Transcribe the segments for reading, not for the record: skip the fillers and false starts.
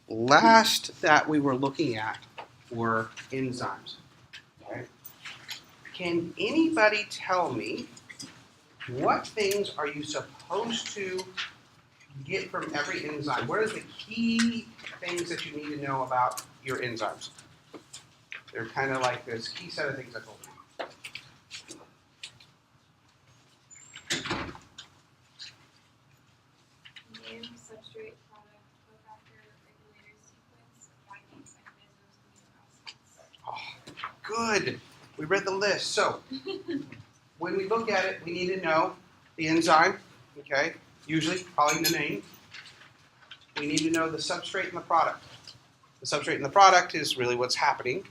last that we were looking at were enzymes. Okay? Can anybody tell me what things are you supposed to get from every enzyme? What are the key things that you need to know about your enzymes? They're kind of like this key set of things I told you. Name, substrate, product, cofactor, regulator, sequence, binding mechanisms, amino acids. Oh, good. We read the list. So when we look at it, we need to know the enzyme, okay? Usually, probably the name. We need to know the substrate and the product. The substrate and the product is really what's happening.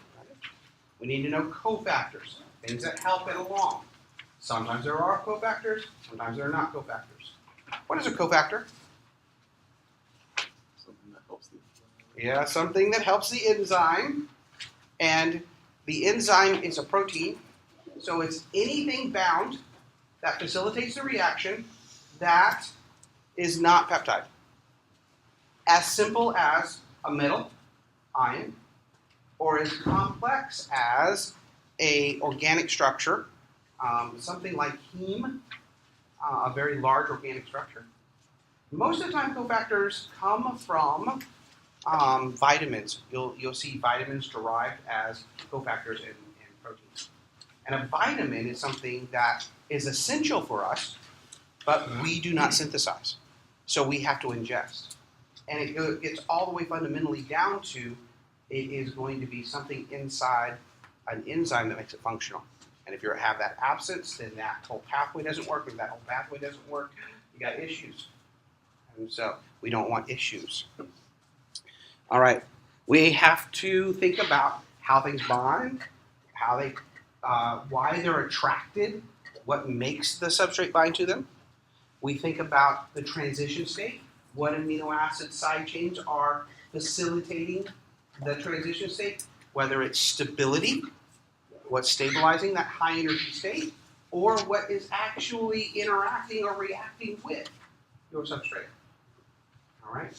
We need to know cofactors, things that help it along. Sometimes there are cofactors, sometimes there are not cofactors. What is a cofactor? Something that helps the Yeah, something that helps the enzyme. And the enzyme is a protein, so it's anything bound that facilitates the reaction that is not peptide. As simple as a metal, ion, or as complex as a organic structure, something like heme, a very large organic structure. Most of the time, cofactors come from vitamins. You'll see vitamins derived as cofactors in proteins. And a vitamin is something that is essential for us, but we do not synthesize. So we have to ingest. And it gets all the way fundamentally down to it is going to be something inside an enzyme that makes it functional. And if you have that absence, then that whole pathway doesn't work. If that whole pathway doesn't work, you got issues. And so we don't want issues. All right. We have to think about how things bond, how they, why they're attracted, what makes the substrate bind to them. We think about the transition state, what amino acid side chains are facilitating the transition state, whether it's stability, what's stabilizing that high energy state, or what is actually interacting or reacting with your substrate. All right?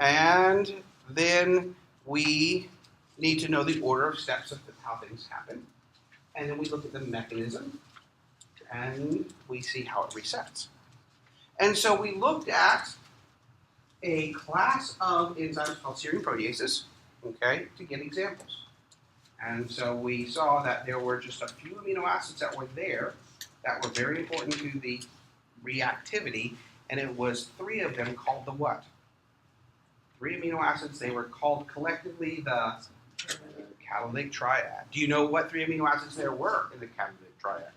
And then we need to know the order of steps of how things happen. And then we look at the mechanism, and we see how it resets. And so we looked at a class of enzymes called serine proteases, okay, to get examples. And so we saw that there were just a few amino acids that were there that were very important to the reactivity, and it was 3 of them called the what? 3 amino acids, they were called collectively the catalytic triad. Do you know what 3 amino acids there were in the catalytic triad?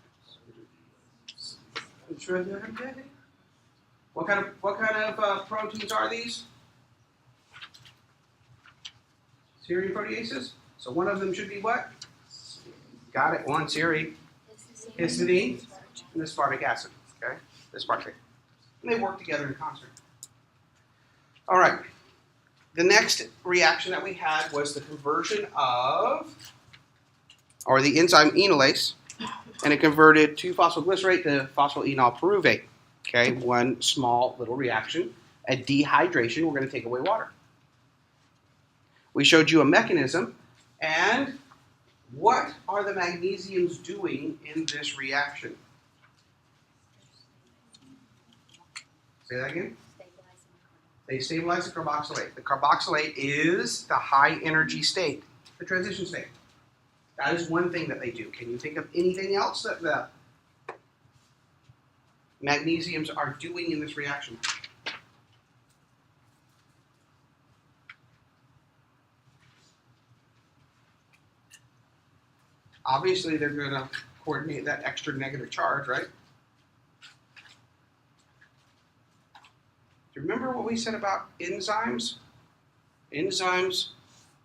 What kind of proteins are these? Serine proteases. So one of them should be what? Got it. 1 serine, histidine, and aspartic acid. Okay, aspartic. And they work together in concert. All right. The next reaction that we had was the conversion of, or the enzyme enolase, and it converted 2-phosphoglycerate to phosphoenol pyruvate. Okay, one small little reaction. At dehydration, we're going to take away water. We showed you a mechanism, and what are the magnesiums doing in this reaction? Say that again? They stabilize the carboxylate. The carboxylate is the high energy state, the transition state. That is one thing that they do. Can you think of anything else that the magnesiums are doing in this reaction? Obviously, they're going to coordinate that extra negative charge, right? Do you remember what we said about enzymes? Enzymes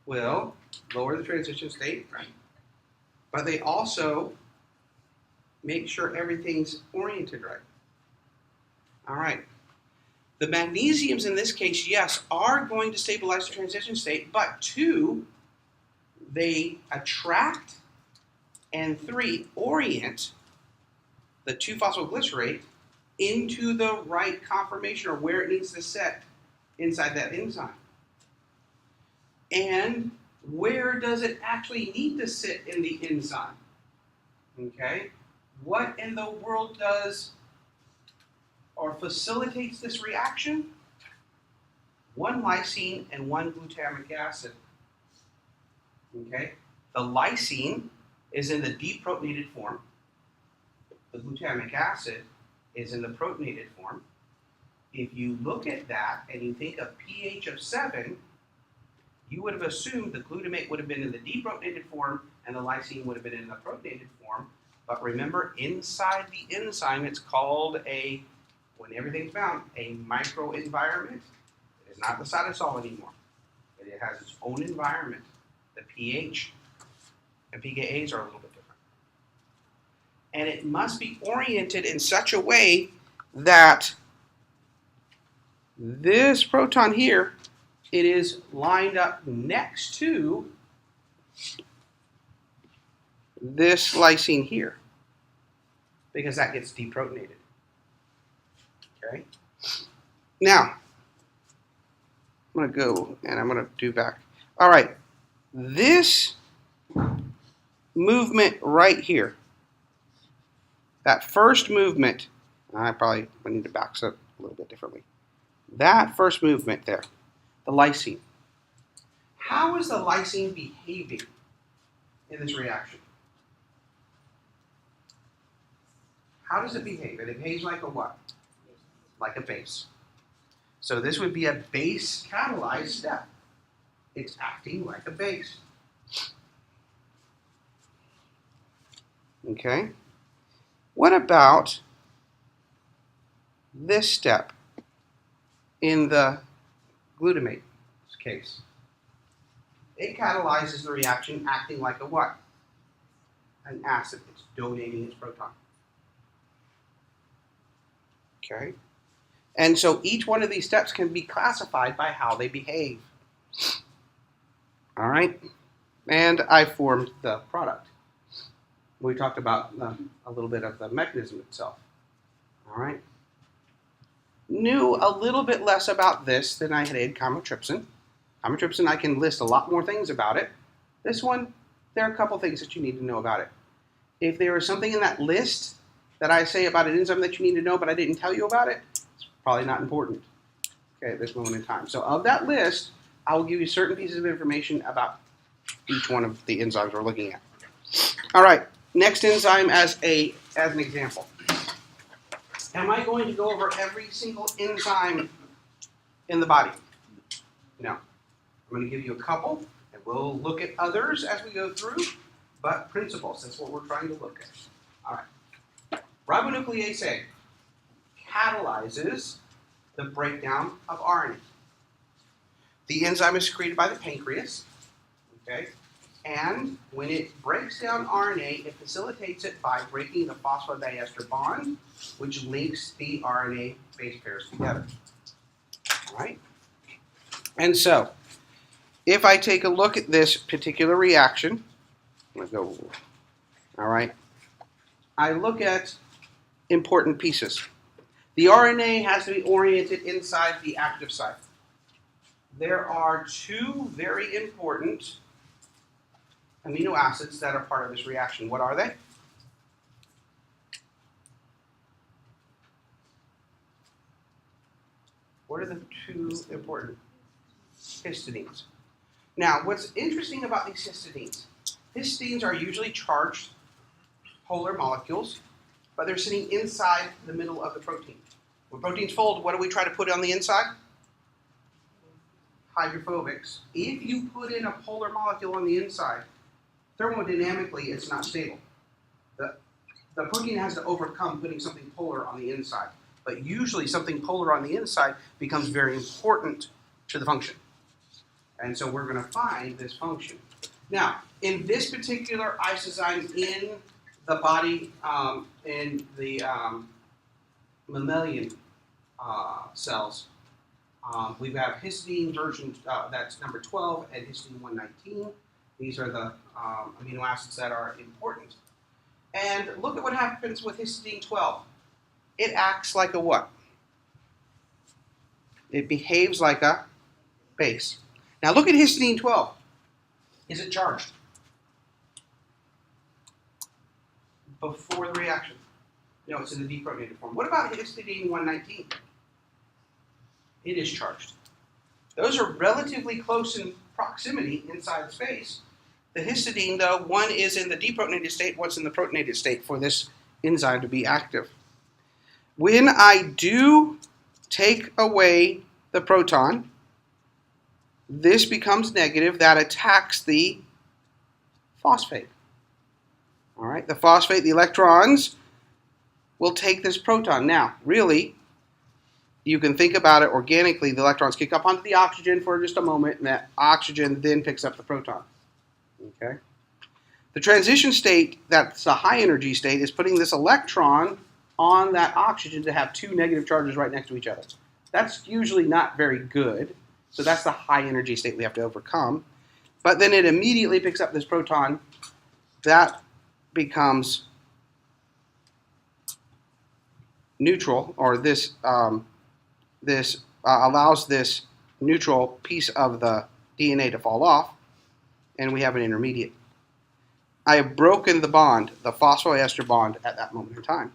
will lower the transition state, right? But they also make sure everything's oriented right. All right. The magnesiums in this case, yes, are going to stabilize the transition state, but 2, they attract, and 3, orient the 2-phosphoglycerate into the right conformation or where it needs to set inside that enzyme. And where does it actually need to sit in the enzyme? Okay, what in the world does or facilitates this reaction? One lysine and one glutamic acid. Okay, the lysine is in the deprotonated form. The glutamic acid is in the protonated form. If you look at that and you think of pH of 7, you would have assumed the glutamate would have been in the deprotonated form and the lysine would have been in the protonated form. But remember, inside the enzyme, it's called when everything's bound, a microenvironment. It is not the cytosol anymore. It has its own environment. The pH and pKa's are a little bit different. And it must be oriented in such a way that this proton here, it is lined up next to this lysine here, because that gets deprotonated. Okay. Now, I'm going to go and I'm going to do back. All right. This movement right here, that first movement, I need to back up a little bit differently. That first movement there, the lysine. How is the lysine behaving in this reaction? How does it behave? It behaves like a what? Like a base. So this would be a base catalyzed step. It's acting like a base. Okay. What about this step in the glutamate case? It catalyzes the reaction acting like a what? An acid. It's donating its proton. Okay. And so each one of these steps can be classified by how they behave. All right. And I formed the product. We talked about a little bit of the mechanism itself. All right. Knew a little bit less about this than I had chymotrypsin. Chymotrypsin, I can list a lot more things about it. This one, there are a couple things that you need to know about it. If there is something in that list that I say about an enzyme that you need to know but I didn't tell you about it, it's probably not important, okay, at this moment in time. So of that list, I will give you certain pieces of information about each one of the enzymes we're looking at. All right, next enzyme as an example. Am I going to go over every single enzyme in the body? No. I'm going to give you a couple, and we'll look at others as we go through, but principles, that's what we're trying to look at. All right. Ribonuclease A catalyzes the breakdown of RNA. The enzyme is secreted by the pancreas, okay? And when it breaks down RNA, it facilitates it by breaking the phosphodiester bond, which links the RNA base pairs together. All right? And so, if I take a look at this particular reaction, I'm going to go, all right, I look at important pieces. The RNA has to be oriented inside the active site. There are two very important amino acids that are part of this reaction. What are they? What are the two important histidines? Now, what's interesting about these histidines? Histidines are usually charged polar molecules, but they're sitting inside the middle of the protein. When proteins fold, what do we try to put on the inside? Hydrophobics. If you put in a polar molecule on the inside, thermodynamically, it's not stable. The protein has to overcome putting something polar on the inside. But usually something polar on the inside becomes very important to the function. And so we're going to find this function. Now, in this particular isozyme in the body, in the mammalian cells, we have histidine version, that's number 12, and histidine 119. These are the amino acids that are important. And look at what happens with histidine 12. It acts like a what? It behaves like a base. Now look at histidine 12. Is it charged? Before the reaction. No, it's in the deprotonated form. What about histidine 119? It is charged. Those are relatively close in proximity inside space. The histidine, though, one is in the deprotonated state, one's in the protonated state for this enzyme to be active. When I do take away the proton, this becomes negative. That attacks the phosphate. All right, the phosphate, the electrons will take this proton. Now, really, you can think about it organically. The electrons kick up onto the oxygen for just a moment, and that oxygen then picks up the proton. Okay. The transition state, that's the high energy state, is putting this electron on that oxygen to have two negative charges right next to each other. That's usually not very good. So that's the high energy state we have to overcome. But then it immediately picks up this proton. That becomes neutral, or this allows this neutral piece of the DNA to fall off, and we have an intermediate. I have broken the bond, the phosphoester bond, at that moment in time.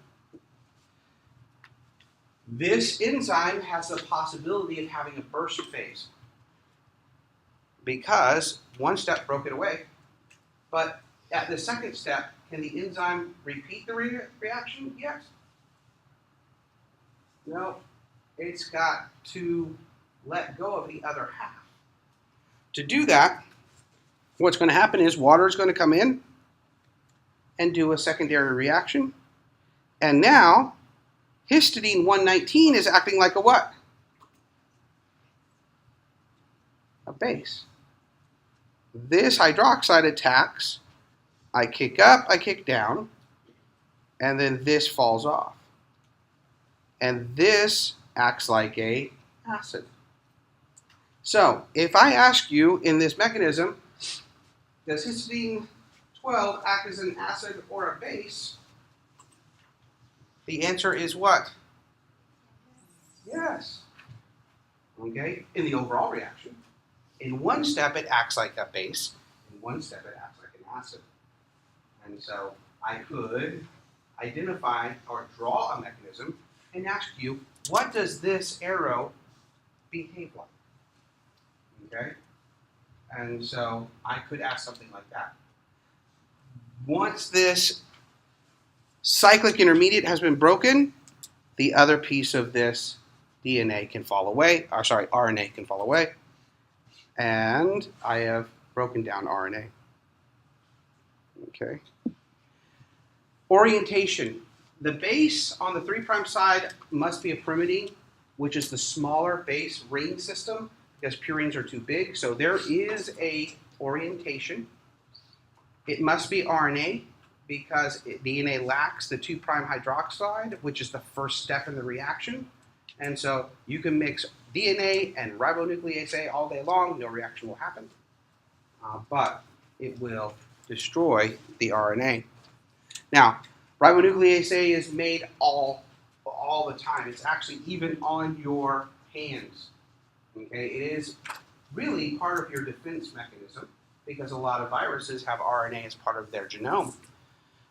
This enzyme has the possibility of having a burst phase because one step broke it away. But at the second step, can the enzyme repeat the reaction? Yes. No, it's got to let go of the other half. To do that, what's going to happen is water is going to come in and do a secondary reaction. And now, histidine 119 is acting like a what? A base. This hydroxide attacks. I kick up, I kick down, and then this falls off. And this acts like a acid. So, if I ask you in this mechanism, does histidine 12 act as an acid or a base? The answer is what? Yes. Okay, in the overall reaction. In one step, it acts like a base. In one step, it acts like an acid. And so I could identify or draw a mechanism and ask you, what does this arrow behave like? Okay? And so I could ask something like that. Once this cyclic intermediate has been broken, the other piece of this DNA can fall away, or sorry, RNA can fall away, and I have broken down RNA. Okay. Orientation. The base on the 3' side must be a pyrimidine, which is the smaller base ring system, because purines are too big. So there is a orientation. It must be RNA, because DNA lacks the 2' hydroxide, which is the first step in the reaction. And so you can mix DNA and ribonuclease A all day long, no reaction will happen. But it will destroy the RNA. Now, ribonuclease A is made all the time. It's actually even on your hands. Okay, it is really part of your defense mechanism because a lot of viruses have RNA as part of their genome.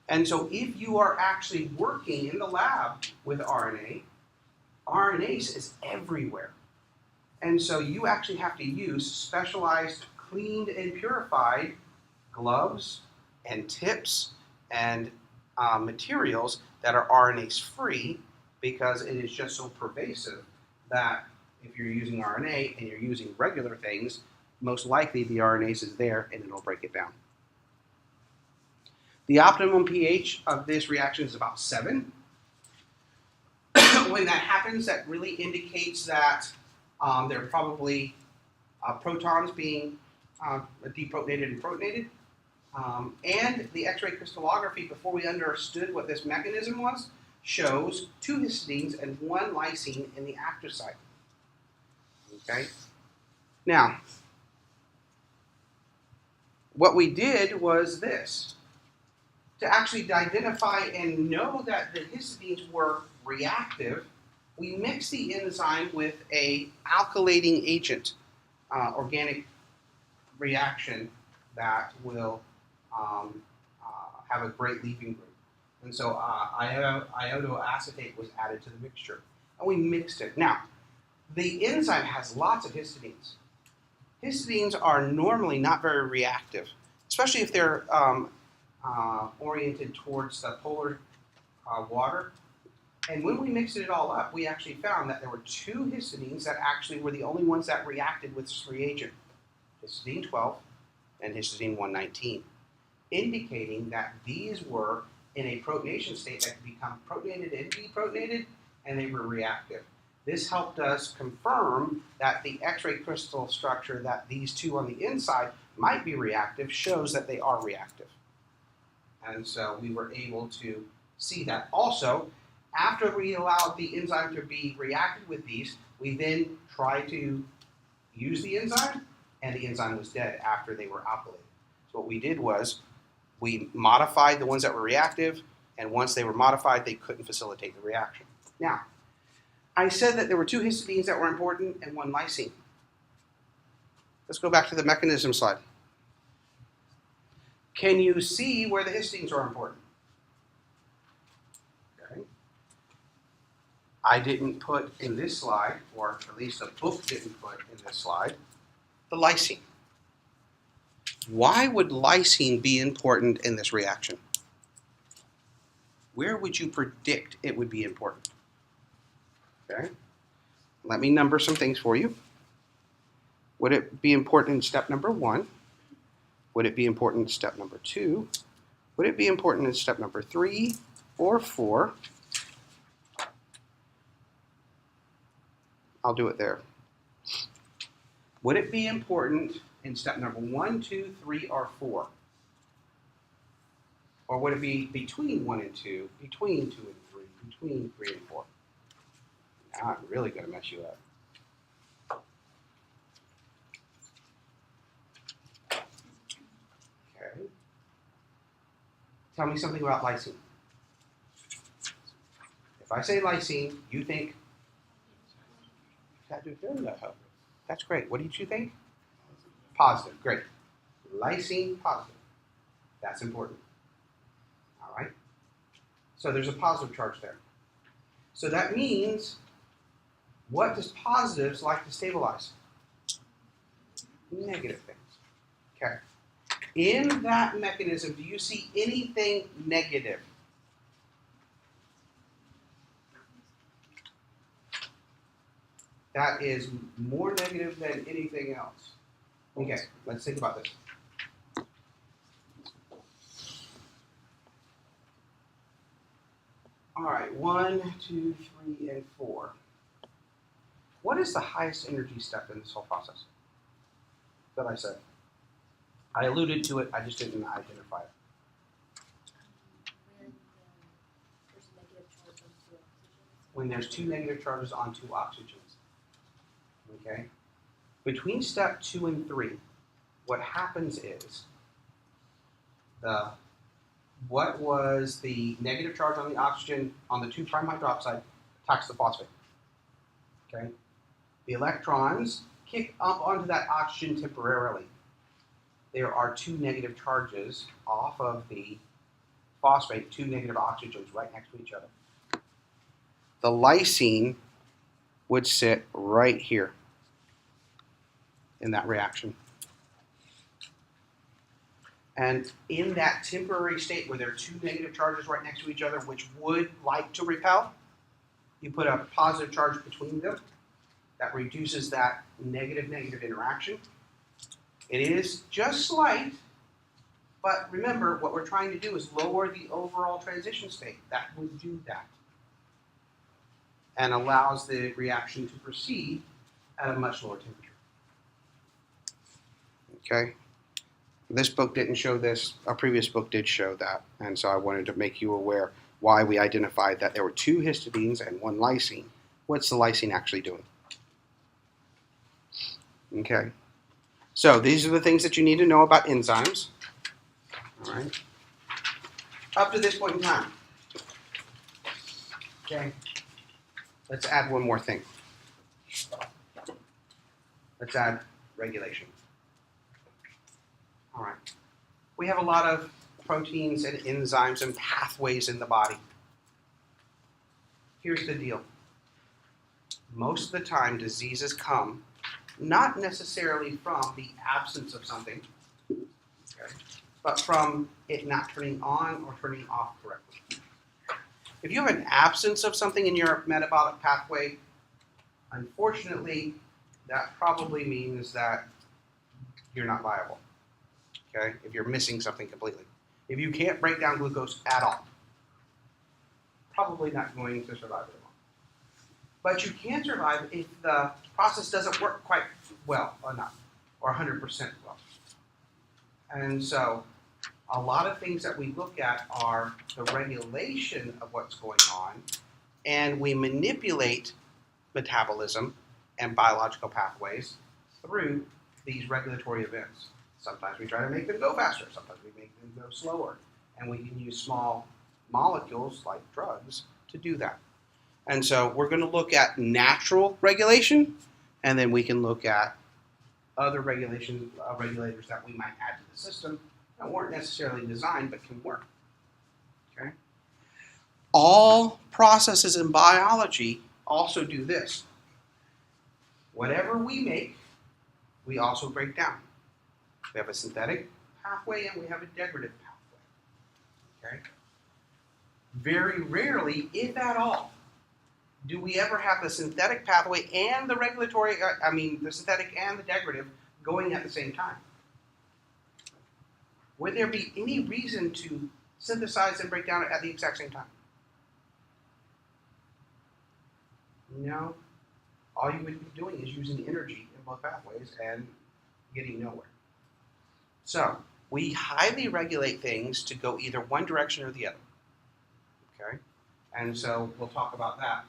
And so if you are actually working in the lab with RNA, RNase is everywhere. And so you actually have to use specialized, cleaned and purified gloves and tips and materials that are RNase free, because it is just so pervasive that if you're using RNA and you're using regular things, most likely the RNase is there and it'll break it down. The optimum pH of this reaction is about 7. When that happens, that really indicates that there are probably protons being deprotonated and protonated. And the X-ray crystallography, before we understood what this mechanism was, shows 2 histidines and 1 lysine in the active site. Okay? Now, what we did was this. To actually identify and know that the histidines were reactive, we mixed the enzyme with a alkylating agent, organic reaction that will have a great leaving group. And so iodoacetate was added to the mixture. And we mixed it. Now, the enzyme has lots of histidines. Histidines are normally not very reactive, especially if they're oriented towards the polar water. And when we mixed it all up, we actually found that there were 2 histidines that actually were the only ones that reacted with this reagent, histidine 12 and histidine 119, indicating that these were in a protonation state that could become protonated and deprotonated, and they were reactive. This helped us confirm that the X-ray crystal structure that these 2 on the inside might be reactive shows that they are reactive. And so we were able to see that. Also, after we allowed the enzyme to be reacted with these, we then tried to use the enzyme, and the enzyme was dead after they were alkylated. So what we did was we modified the ones that were reactive, and once they were modified, they couldn't facilitate the reaction. Now, I said that there were 2 histidines that were important and 1 lysine. Let's go back to the mechanism slide. Can you see where the histidines are important? Okay. I didn't put in this slide, or at least the book didn't put in this slide, the lysine. Why would lysine be important in this reaction? Where would you predict it would be important? Okay. Let me number some things for you. Would it be important in step number 1? Would it be important in step number 2? Would it be important in step number 3 or 4? I'll do it there. Would it be important in step number 1, 2, 3, or 4? Or would it be between 1 and 2, between 2 and 3, between 3 and 4? Now I'm really going to mess you up. Okay. Tell me something about lysine. If I say lysine, you think, that's great. What did you think? Positive, great. Lysine, positive. That's important. All right. So there's a positive charge there. So that means, what does positives like to stabilize? Negative things. Okay. In that mechanism, do you see anything negative? That is more negative than anything else. Okay, let's think about this. All right, 1, 2, 3, and 4. What is the highest energy step in this whole process that I said? I alluded to it, I just didn't identify it. When there's 2 negative charges on 2 oxygens. Okay? Between step 2 and 3, what happens is what was the negative charge on the oxygen on the 2' hydroxide attacks the phosphate. Okay? The electrons kick up onto that oxygen temporarily. There are 2 negative charges off of the phosphate, 2 negative oxygens right next to each other. The lysine would sit right here in that reaction. And in that temporary state where there are 2 negative charges right next to each other, which would like to repel, you put a positive charge between them that reduces that negative-negative interaction. It is just slight, but remember, what we're trying to do is lower the overall transition state. That would do that. And allows the reaction to proceed at a much lower temperature. Okay? This book didn't show this. A previous book did show that. And so I wanted to make you aware why we identified that there were 2 histidines and 1 lysine. What's the lysine actually doing? Okay. So these are the things that you need to know about enzymes. All right. Up to this point in time. Okay. Let's add one more thing. Let's add regulation. All right. We have a lot of proteins and enzymes and pathways in the body. Here's the deal. Most of the time, diseases come not necessarily from the absence of something, okay, but from it not turning on or turning off correctly. If you have an absence of something in your metabolic pathway, unfortunately, that probably means that you're not viable, okay, if you're missing something completely. If you can't break down glucose at all, probably not going to survive it. But you can survive if the process doesn't work quite well enough, or 100% well. And so a lot of things that we look at are the regulation of what's going on, and we manipulate metabolism and biological pathways through these regulatory events. Sometimes we try to make them go faster, sometimes we make them go slower, and we can use small molecules like drugs to do that. And so we're going to look at natural regulation, and then we can look at other regulators that we might add to the system that weren't necessarily designed but can work. Okay? All processes in biology also do this. Whatever we make, we also break down. We have a synthetic pathway and we have a degradative pathway. Okay? Very rarely, if at all, do we ever have the synthetic pathway and the the synthetic and the degradative going at the same time? Would there be any reason to synthesize and break down at the exact same time? No. All you would be doing is using energy in both pathways and getting nowhere. So, we highly regulate things to go either one direction or the other. Okay? And so, we'll talk about that.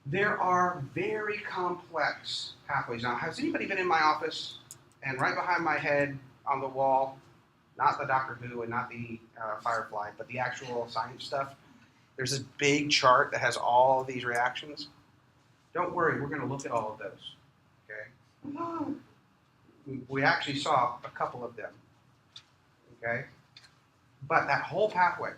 There are very complex pathways. Now, has anybody been in my office and right behind my head on the wall, not the Doctor Who and not the Firefly, but the actual science stuff, there's this big chart that has all of these reactions? Don't worry, we're going to look at all of those. Okay? We actually saw a couple of them. Okay? But that whole pathway,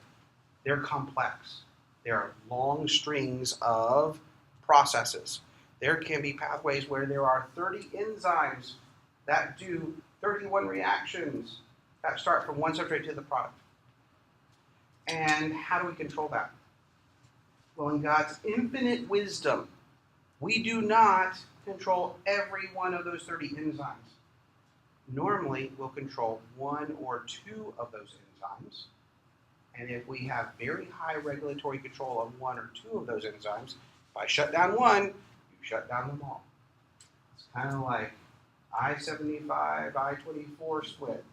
they're complex. There are long strings of processes. There can be pathways where there are 30 enzymes that do 31 reactions that start from one substrate to the product. And how do we control that? Well, in God's infinite wisdom, we do not control every one of those 30 enzymes. Normally, we'll control one or two of those enzymes. And if we have very high regulatory control of one or two of those enzymes, if I shut down one, you shut down them all. It's kind of like I-75, I-24 split.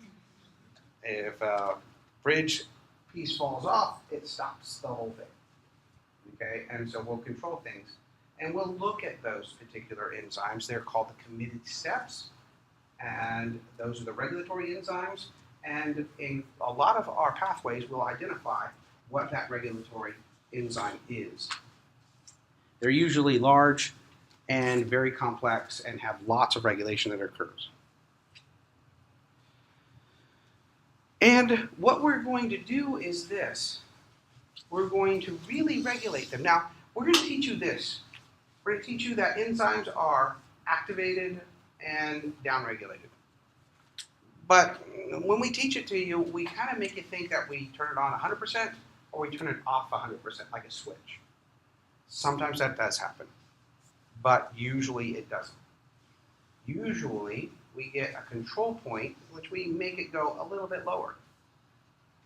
If a bridge piece falls off, it stops the whole thing. Okay, and so we'll control things. And we'll look at those particular enzymes. They're called the committed steps. And those are the regulatory enzymes. And in a lot of our pathways, we'll identify what that regulatory enzyme is. They're usually large and very complex and have lots of regulation that occurs. And what we're going to do is this. We're going to really regulate them. Now, we're going to teach you this. We're going to teach you that enzymes are activated and downregulated. But when we teach it to you, we kind of make you think that we turn it on 100% or we turn it off 100%, like a switch. Sometimes that does happen, but usually it doesn't. Usually we get a control point, which we make it go a little bit lower.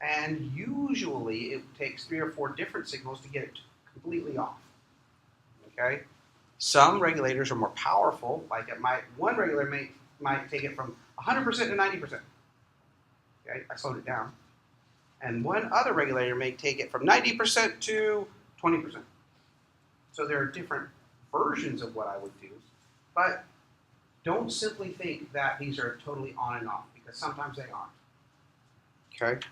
And usually it takes 3 or 4 different signals to get it completely off. Okay? Some regulators are more powerful, like one regulator might take it from 100% to 90%. Okay, I slowed it down. And one other regulator may take it from 90% to 20%. So there are different versions of what I would do, but don't simply think that these are totally on and off, because sometimes they aren't. Okay?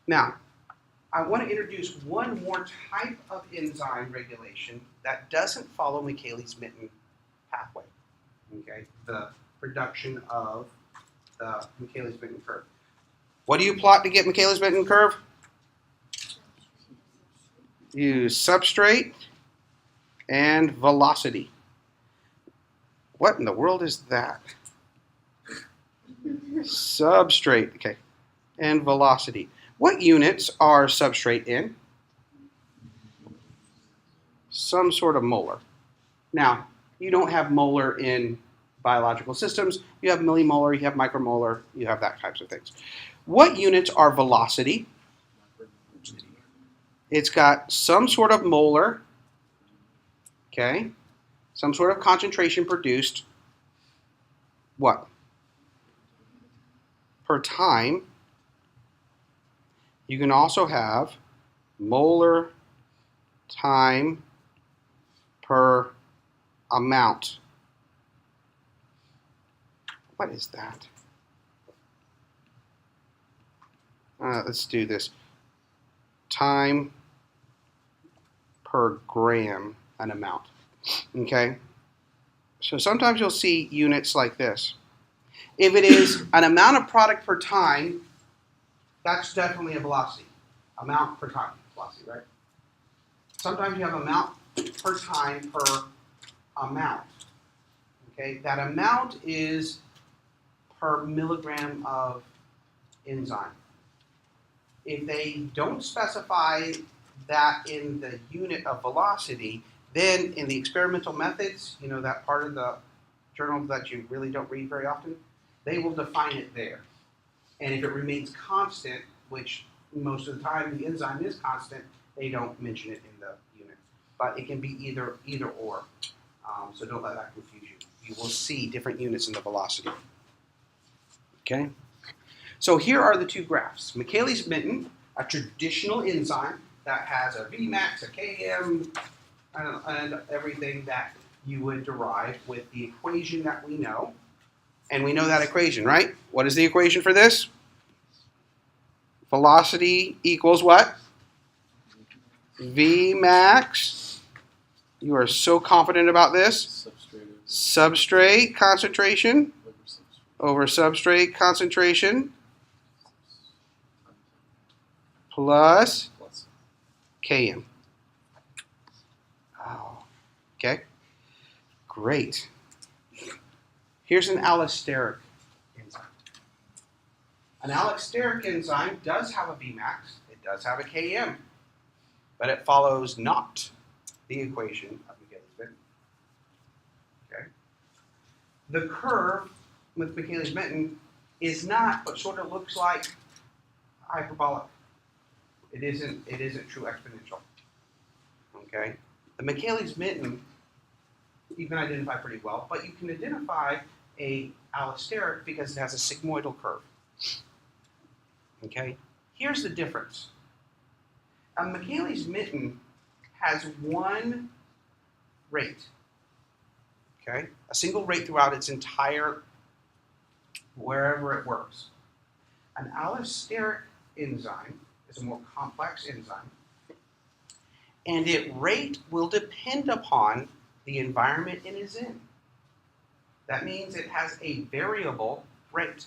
Now, I want to introduce one more type of enzyme regulation that doesn't follow Micheli's-Mitten pathway. Okay? The production of the Michaelis-Menten curve. What do you plot to get Michaelis-Menten curve? Use substrate and velocity. What in the world is that? Substrate, okay, and velocity. What units are substrate in? Some sort of molar. Now, you don't have molar in biological systems. You have millimolar, you have micromolar, you have that types of things. What units are velocity? It's got some sort of molar, okay, some sort of concentration produced, what? Per time. You can also have molar time per amount. What is that? Let's do this. Time per gram, an amount. Okay? So sometimes you'll see units like this. If it is an amount of product per time, that's definitely a velocity. Amount per time, velocity, right? Sometimes you have amount per time per amount. Okay? That amount is per milligram of enzyme. If they don't specify that in the unit of velocity, then in the experimental methods, you know, that part of the journal that you really don't read very often, they will define it there. And if it remains constant, which most of the time the enzyme is constant, they don't mention it in the unit. But it can be either or. So don't let that confuse you. You will see different units in the velocity. Okay? So here are the two graphs. Michaelis-Menten, a traditional enzyme that has a Vmax, a Km, and everything that you would derive with the equation that we know. And we know that equation, right? What is the equation for this? Velocity equals what? Vmax. You are so confident about this. Substrate concentration over substrate concentration plus Km. Oh, okay. Great. Here's an allosteric enzyme. An allosteric enzyme does have a Vmax, it does have a Km, but it follows not the equation of Michaelis-Menten. Okay? The curve with Michaelis-Menten is not, but sort of looks like hyperbolic. It isn't true exponential. Okay? The Michaelis-Menten you can identify pretty well, but you can identify a allosteric because it has a sigmoidal curve. Okay? Here's the difference. A Michaelis-Menten has one rate. Okay? A single rate throughout its entire wherever it works. An allosteric enzyme is a more complex enzyme, and its rate will depend upon the environment it is in. That means it has a variable rate.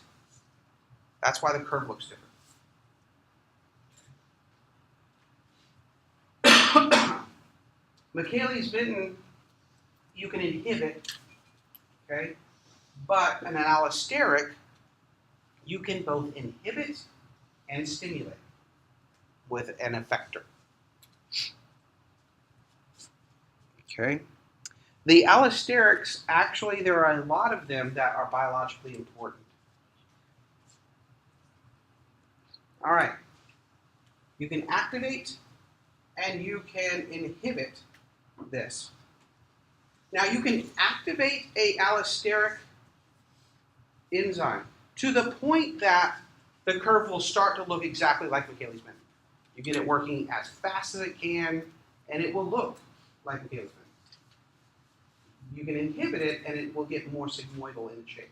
That's why the curve looks different. Michaelis-Menten, you can inhibit, okay? But in an allosteric, you can both inhibit and stimulate with an effector. Okay? The allosterics, actually, there are a lot of them that are biologically important. All right. You can activate and you can inhibit this. Now, you can activate a allosteric enzyme to the point that the curve will start to look exactly like Michaelis-Menten. You get it working as fast as it can, and it will look like Michaelis-Menten. You can inhibit it, and it will get more sigmoidal in shape.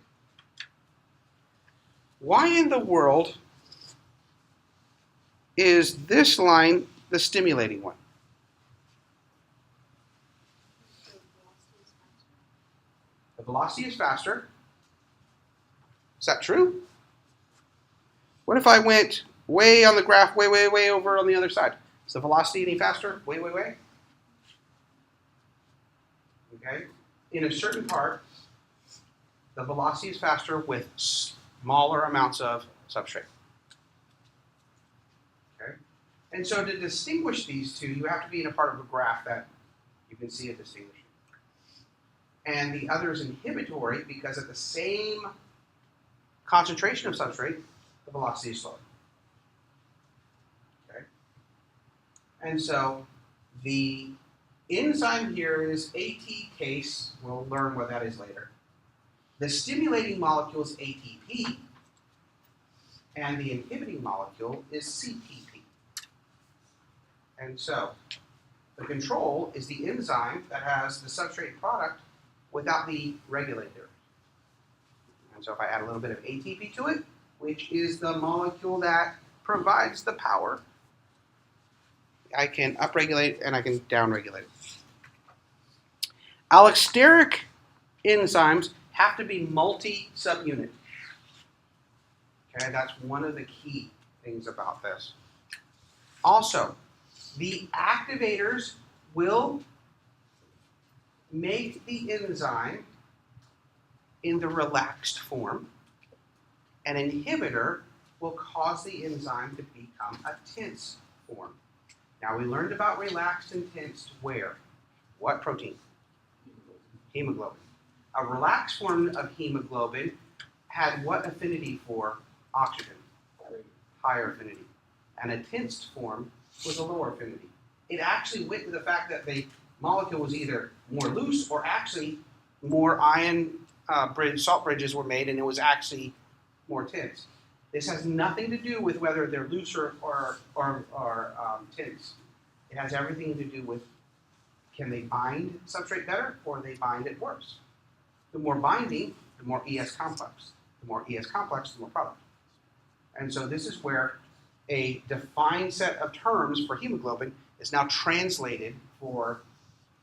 Why in the world is this line the stimulating one? The velocity is faster. Is that true? What if I went way on the graph, way, way, way over on the other side? Is the velocity any faster? Way, way, way? Okay? In a certain part, the velocity is faster with smaller amounts of substrate. Okay? And so to distinguish these two, you have to be in a part of a graph that you can see it distinguishing. And the other is inhibitory because at the same concentration of substrate, the velocity is slower. Okay? And so the enzyme here is ATCase. We'll learn what that is later. The stimulating molecule is ATP, and the inhibiting molecule is CTP. And so the control is the enzyme that has the substrate product without the regulator. And so if I add a little bit of ATP to it, which is the molecule that provides the power, I can upregulate and I can downregulate it. Allosteric enzymes have to be multi-subunit. Okay, that's one of the key things about this. Also, the activators will make the enzyme in the relaxed form. An inhibitor will cause the enzyme to become a tense form. Now we learned about relaxed and tensed where? What protein? Hemoglobin. A relaxed form of hemoglobin had what affinity for oxygen? Higher affinity. And a tensed form was a lower affinity. It actually went to the fact that the molecule was either more loose or actually more ion salt bridges were made and it was actually more tense. This has nothing to do with whether they're looser or tense. It has everything to do with can they bind substrate better or they bind it worse. The more binding, the more ES complex. The more ES complex, the more product. And so this is where a defined set of terms for hemoglobin is now translated for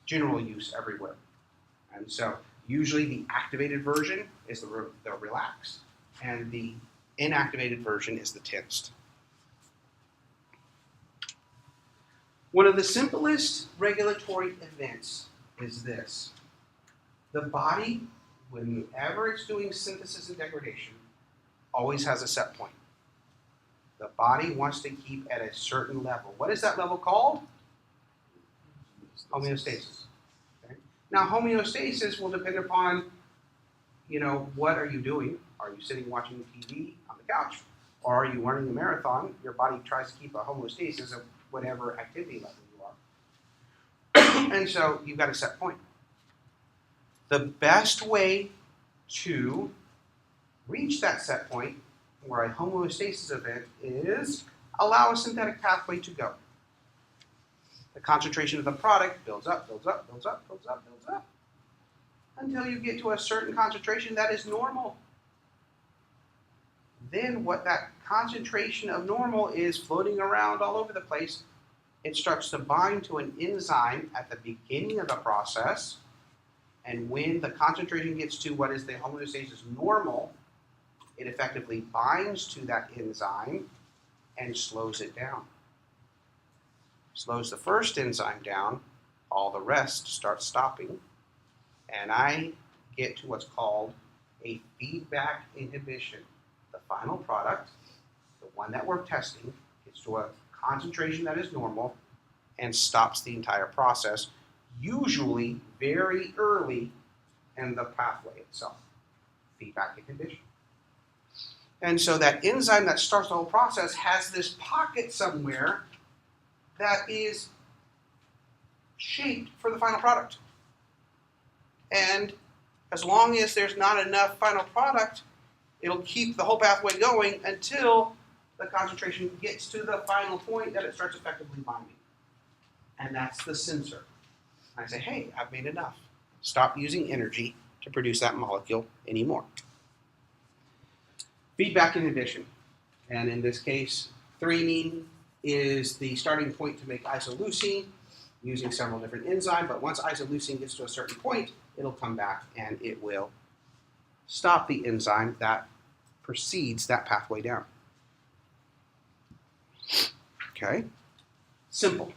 general use everywhere. And so usually the activated version is the relaxed, and the inactivated version is the tensed. One of the simplest regulatory events is this. The body, whenever it's doing synthesis and degradation, always has a set point. The body wants to keep at a certain level. What is that level called? Homeostasis. Okay? Now, homeostasis will depend upon, what are you doing? Are you sitting watching TV on the couch? Or are you running a marathon? Your body tries to keep a homeostasis of whatever activity level you are. And so you've got a set point. The best way to reach that set point or a homeostasis event is allow a synthetic pathway to go. The concentration of the product builds up, builds up, builds up, builds up, builds up, until you get to a certain concentration that is normal. Then what that concentration of normal is floating around all over the place, it starts to bind to an enzyme at the beginning of the process, and when the concentration gets to what is the homeostasis normal, it effectively binds to that enzyme and slows it down. Slows the first enzyme down, all the rest starts stopping, and I get to what's called a feedback inhibition. The final product, the one that we're testing, gets to a concentration that is normal and stops the entire process, usually very early in the pathway itself. Feedback inhibition. And so that enzyme that starts the whole process has this pocket somewhere that is shaped for the final product. And as long as there's not enough final product, it'll keep the whole pathway going until the concentration gets to the final point that it starts effectively binding. And that's the sensor. And I say, hey, I've made enough. Stop using energy to produce that molecule anymore. Feedback inhibition. And in this case, threonine is the starting point to make isoleucine using several different enzymes. But once isoleucine gets to a certain point, it'll come back and it will stop the enzyme that precedes that pathway down. Okay? Simple.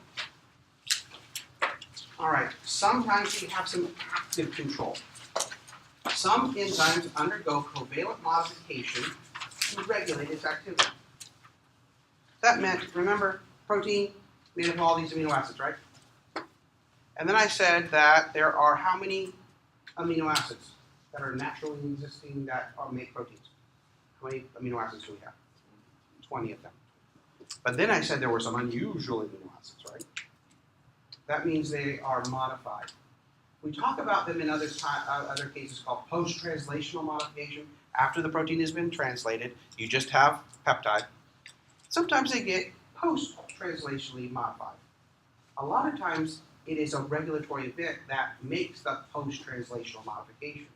All right, sometimes we have some active control. Some enzymes undergo covalent modification to regulate its activity. That meant, remember, protein made up of all these amino acids, right? And then I said that there are how many amino acids that are naturally existing that make proteins? How many amino acids do we have? 20 of them. But then I said there were some unusual amino acids, right? That means they are modified. We talk about them in other cases called post-translational modification. After the protein has been translated, you just have peptide. Sometimes they get post-translationally modified. A lot of times it is a regulatory event that makes the post-translational modification.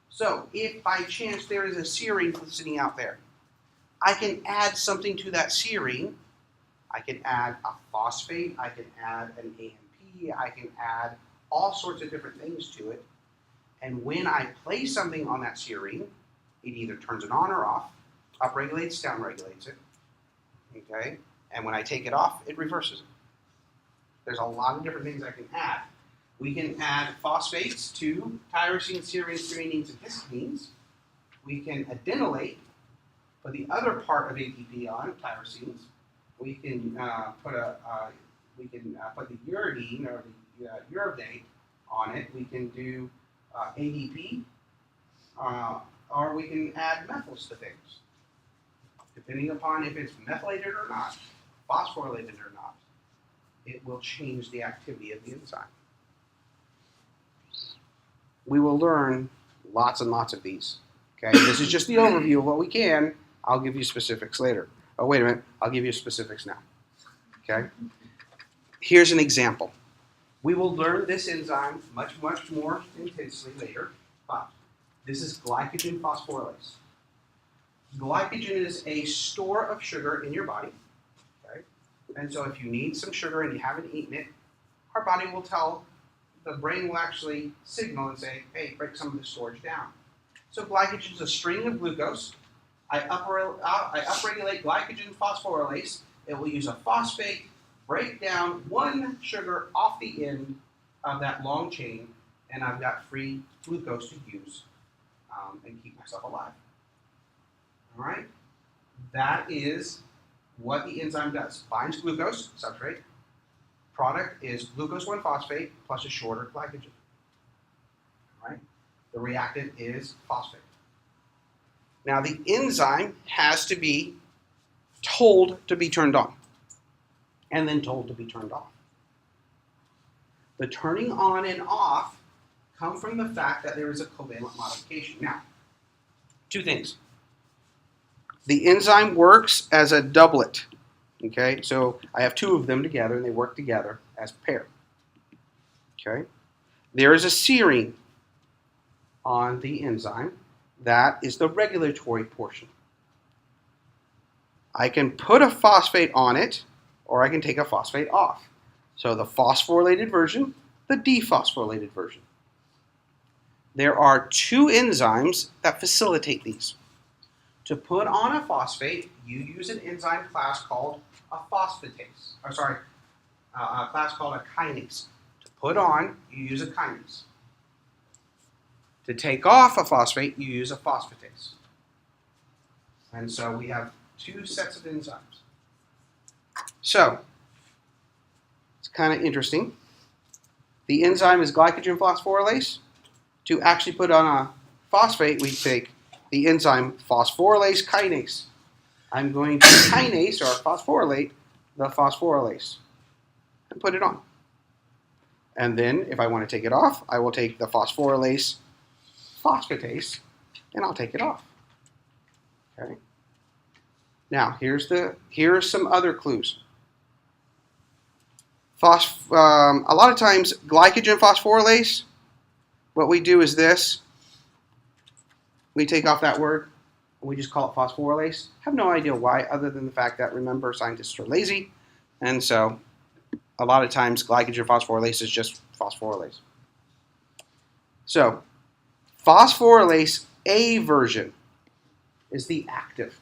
So if by chance there is a serine sitting out there, I can add something to that serine. I can add a phosphate, I can add an AMP, I can add all sorts of different things to it. And when I place something on that serine, it either turns it on or off, upregulates, downregulates it, okay? And when I take it off, it reverses it. There's a lot of different things I can add. We can add phosphates to tyrosine, serines, threonines, and histamines. We can adenylate, put the other part of ATP on, tyrosines. We can put the uridine or the uridate on it. We can do ADP, or we can add methyls to things, depending upon if it's methylated or not, phosphorylated or not. It will change the activity of the enzyme. We will learn lots and lots of these. Okay, this is just the overview of what we can. I'll give you specifics later. Oh, wait a minute. I'll give you specifics now. Okay? Here's an example. We will learn this enzyme much, much more intensely later, but this is glycogen phosphorylase. Glycogen is a store of sugar in your body. Okay? And so if you need some sugar and you haven't eaten it, our body will tell, the brain will actually signal and say, hey, break some of the storage down. So glycogen is a string of glucose. I upregulate glycogen phosphorylase. It will use a phosphate, break down one sugar off the end of that long chain, and I've got free glucose to use and keep myself alive. All right? That is what the enzyme does. Binds glucose, substrate. Product is glucose 1-phosphate plus a shorter glycogen. All right? The reactant is phosphate. Now the enzyme has to be told to be turned on and then told to be turned off. The turning on and off come from the fact that there is a covalent modification. Now, two things. The enzyme works as a doublet. Okay, so I have two of them together and they work together as a pair. Okay, there is a serine on the enzyme. That is the regulatory portion. I can put a phosphate on it, or I can take a phosphate off. So the phosphorylated version, the dephosphorylated version. There are two enzymes that facilitate these. To put on a phosphate, you use an enzyme class called a phosphatase. A class called a kinase. To put on, you use a kinase. To take off a phosphate, you use a phosphatase. And so we have two sets of enzymes. So, it's kind of interesting. The enzyme is glycogen phosphorylase. To actually put on a phosphate, we take the enzyme phosphorylase kinase. I'm going to kinase or phosphorylate the phosphorylase and put it on. And then, if I want to take it off, I will take the phosphorylase phosphatase, and I'll take it off. Okay. Now here are some other clues. A lot of times glycogen phosphorylase, what we do is this. We take off that word and we just call it phosphorylase. Have no idea why, other than the fact that, remember, scientists are lazy, and so a lot of times glycogen phosphorylase is just phosphorylase. So phosphorylase A version is the active.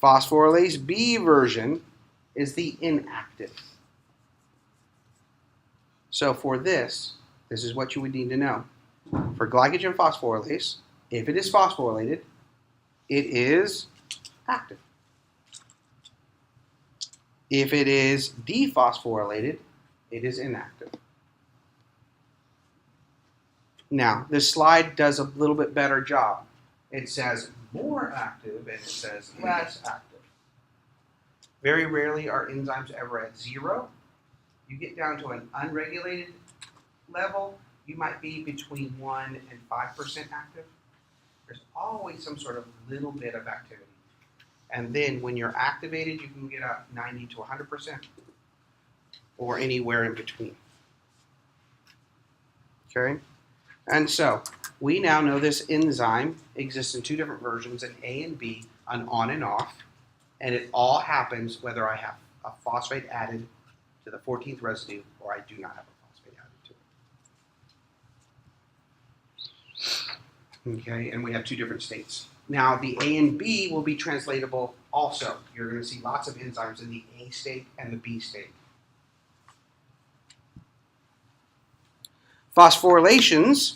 Phosphorylase B version is the inactive. So for this is what you would need to know. For glycogen phosphorylase, if it is phosphorylated, it is active. If it is dephosphorylated, it is inactive. Now, this slide does a little bit better job. It says more active and it says less active. Very rarely are enzymes ever at 0. You get down to an unregulated level, you might be between 1 and 5% active. There's always some sort of little bit of activity. And then when you're activated, you can get up 90 to 100% or anywhere in between. Okay? And so we now know this enzyme exists in 2 different versions, an A and B, an on and off, and it all happens whether I have a phosphate added to the 14th residue or I do not have a phosphate added to it. Okay, and we have 2 different states. Now the A and B will be translatable also. You're going to see lots of enzymes in the A state and the B state. Phosphorylations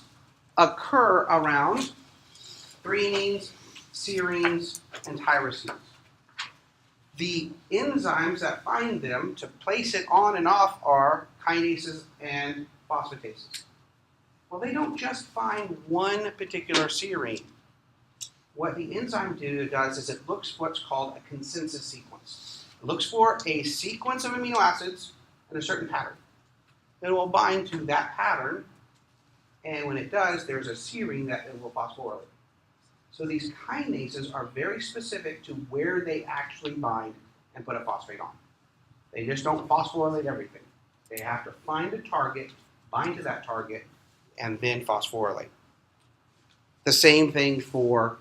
occur around threonines, serines, and tyrosines. The enzymes that find them to place it on and off are kinases and phosphatases. Well, they don't just find one particular serine. What the enzyme does is it looks for what's called a consensus sequence. It looks for a sequence of amino acids in a certain pattern. It will bind to that pattern, and when it does, there's a serine that it will phosphorylate. So these kinases are very specific to where they actually bind and put a phosphate on. They just don't phosphorylate everything. They have to find a target, bind to that target, and then phosphorylate. The same thing for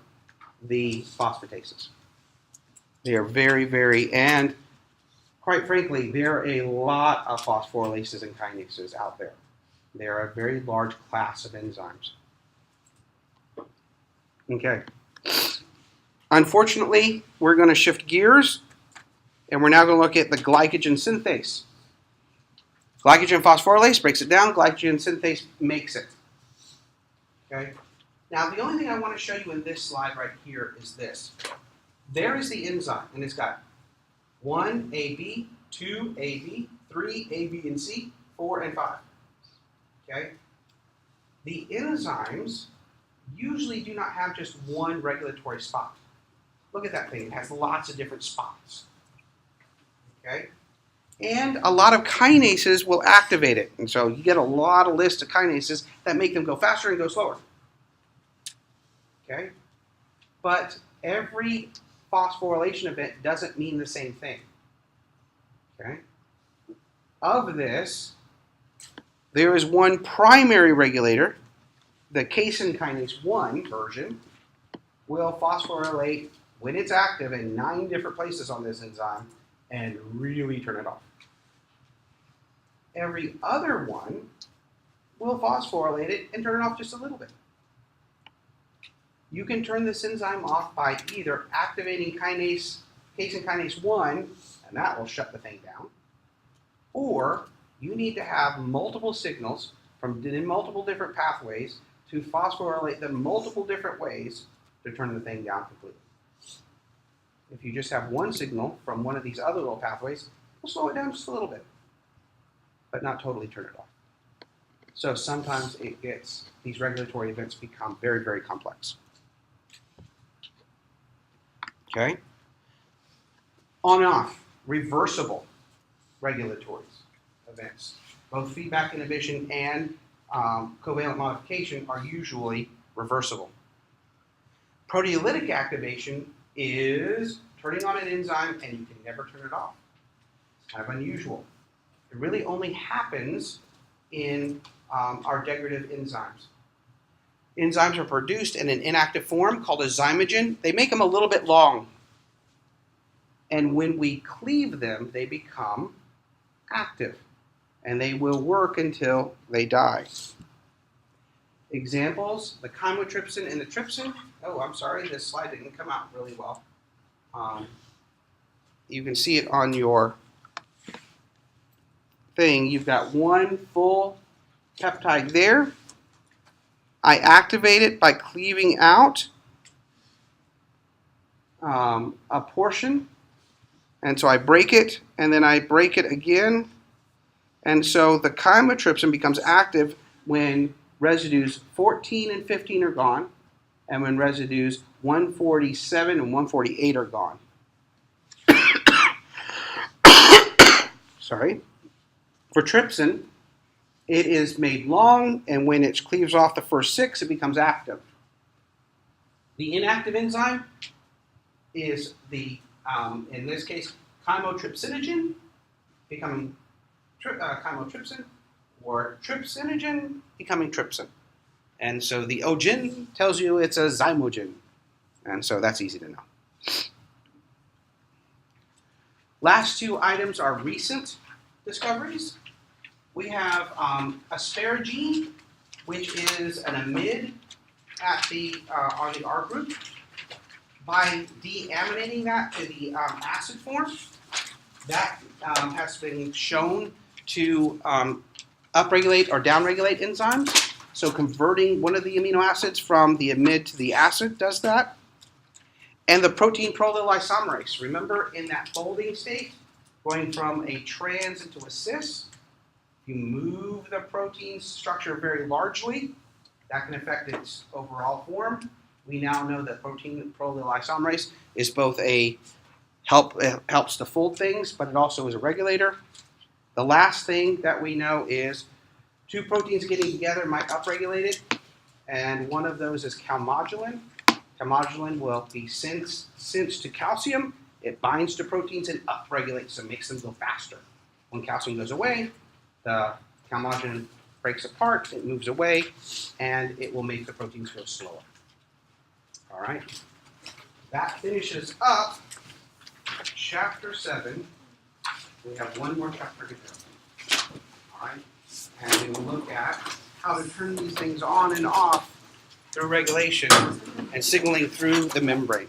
the phosphatases. They are very, and quite frankly, there are a lot of phosphorylases and kinases out there. They are a very large class of enzymes. Okay. Unfortunately, we're going to shift gears, and we're now going to look at the glycogen synthase. Glycogen phosphorylase breaks it down. Glycogen synthase makes it. Okay. Now, the only thing I want to show you in this slide right here is this. There is the enzyme, and it's got 1 AB, 2 AB, 3 A, B, and C, 4 and 5. Okay? The enzymes usually do not have just one regulatory spot. Look at that thing. It has lots of different spots. Okay? And a lot of kinases will activate it. And so you get a lot of lists of kinases that make them go faster and go slower. Okay? But every phosphorylation event doesn't mean the same thing. Okay? Of this, there is one primary regulator, the casein kinase 1 version, will phosphorylate when it's active in 9 different places on this enzyme and really turn it off. Every other one will phosphorylate it and turn it off just a little bit. You can turn this enzyme off by either activating casein kinase 1, and that will shut the thing down, or you need to have multiple signals from multiple different pathways to phosphorylate them multiple different ways to turn the thing down completely. If you just have one signal from one of these other little pathways, we'll slow it down just a little bit, but not totally turn it off. So sometimes these regulatory events become very complex. Okay? On and off, reversible regulatory events. Both feedback inhibition and covalent modification are usually reversible. Proteolytic activation is turning on an enzyme and you can never turn it off. It's kind of unusual. It really only happens in our degradative enzymes. Enzymes are produced in an inactive form called a zymogen. They make them a little bit long. And when we cleave them, they become active. And they will work until they die. Examples, the chymotrypsin and the trypsin. Oh, I'm sorry, this slide didn't come out really well. You can see it on your thing. You've got one full peptide there. I activate it by cleaving out a portion. And so I break it, and then I break it again. And so the chymotrypsin becomes active when residues 14 and 15 are gone, and when residues 147 and 148 are gone. Sorry. For trypsin, it is made long, and when it cleaves off the first 6, it becomes active. The inactive enzyme is the, in this case, chymotrypsinogen becoming chymotrypsin, or trypsinogen becoming trypsin. And so the ogen tells you it's a zymogen. And so that's easy to know. Last two items are recent discoveries. We have asparagine, which is an amide at the on the R group. By deaminating that to the acid form, that has been shown to upregulate or downregulate enzymes. So converting one of the amino acids from the amide to the acid does that. And the protein prolyl isomerase. Remember, in that folding state, going from a trans into a cis, you move the protein structure very largely. That can affect its overall form. We now know that protein prolyl isomerase is both it helps to fold things, but it also is a regulator. The last thing that we know is two proteins getting together might upregulate it, and one of those is calmodulin. Calmodulin will be sensed to calcium. It binds to proteins and upregulates them, makes them go faster. When calcium goes away, the calmodulin breaks apart, it moves away, and it will make the proteins go slower. All right. That finishes up chapter 7. We have one more chapter to go. All right. And we will look at how to turn these things on and off through regulation and signaling through the membrane.